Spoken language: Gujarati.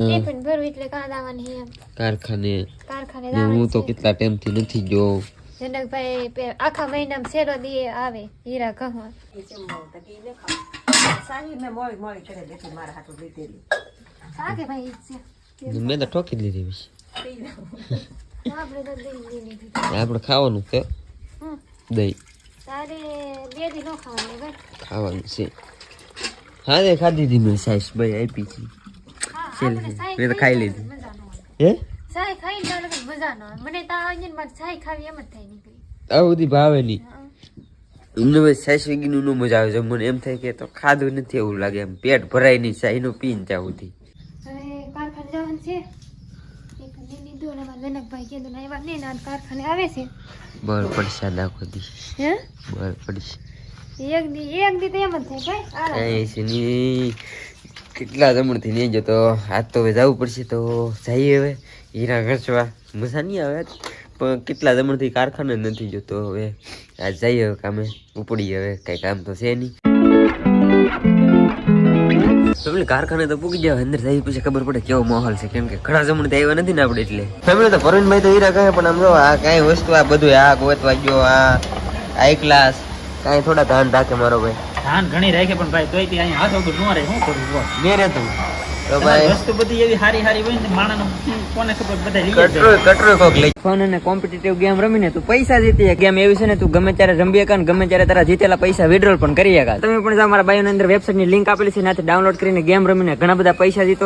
ટિફિન ભરવું એટલે કાં દાવાની એમ કારખાને કારખાને ને હું દાવાની તો કેટલા ટાઈમથી નથી ગયો. જનકભાઈ આખા મહિનામાં શેરો દી આવે હીરા કહવા સાકે ભાઈ મેં તો ઠોકી જ લીધી પછી. આપણે તો દહીં લીધી આપણે ખાવાનું છે હમ દહીં તારે બે દી નો ખાવાની ભાઈ ખાવાનું છે. હા તે ખાધી હતી મેં સાઈસ ભાઈ આપી છે. મેં તો ખાઈ લીધી. હે સાય ખાઈને તો લગન મજા ન આવે મને તો આંજન માં સાય ખાવી એમ જ થાય નીકળી આવું બધી ભાવે નહીં એમને ભાઈ સાઈસ વેગીનું નો મજા આવે છે. મને એમ થાય કે તો ખાધું નથી એવું લાગે એમ પેટ ભરાય નહીં સાઈનો પીને જાવ હતી. હવે કારખાને જવાનું છે એક લીલી દોર અમારા જનકભાઈ કીધું ને એવા ને ના કારખાને આવે છે બળ પડશે દાખો દી હે બળ પડશે એક દી તો એમ જ થાય ભાઈ કઈ છે ની કેટલા જમણથી નહીં જતો આજ તો હવે જવું પડશે તો જઈએ હવે હીરા ઘસવા મજા નહીં આવે પણ કેટલા જમણથી કારખાને નથી જતો હવે આજ જઈએ હવે કામે ઉપડી હવે કઈ કામ તો છે નહીં. ફેમિલી કારખાને તો પૂકી જાય અંદર જઈ પછી ખબર પડે કેવો માહોલ છે કેમ કે ઘણા જમણથી આવ્યા નથી ને આપણે એટલે. ફેમિલી તો પરવીનભાઈ તો હીરા કહે પણ આમ જો આ કાંઈ વસ્તુ આ બધું આ ગોતવા ગયો આ હાઈ ક્લાસ કાંઈ થોડા ધ્યાન રાખે મારો ભાઈ. ધાન ઘણી રાખે પણ ભાઈ તોય તે અહીંયા હાથ વગર ન રહે શું કરવું બોલ મેં રહેતું તો ભાઈ વસ્તુ બધી એવી હારી હારી હોય ને માણસનો કોને ખબર બધા કટરો કોક લઈ ફોન અને કોમ્પિટિટિવ ગેમ રમીને તું પૈસા જીતી ગેમ એવી છે ને તું ગમે ત્યારે રમી શકા ને ગમે ત્યારે તારા જીતેલા પૈસા વિડ્રોલ પણ કરી શકા. તમે પણ મારા બાયોની અંદર વેબસાઇટની લિંક આપેલી છે ત્યાંથી ડાઉનલોડ કરીને ગેમ રમીને ઘણા બધા પૈસા જીતો.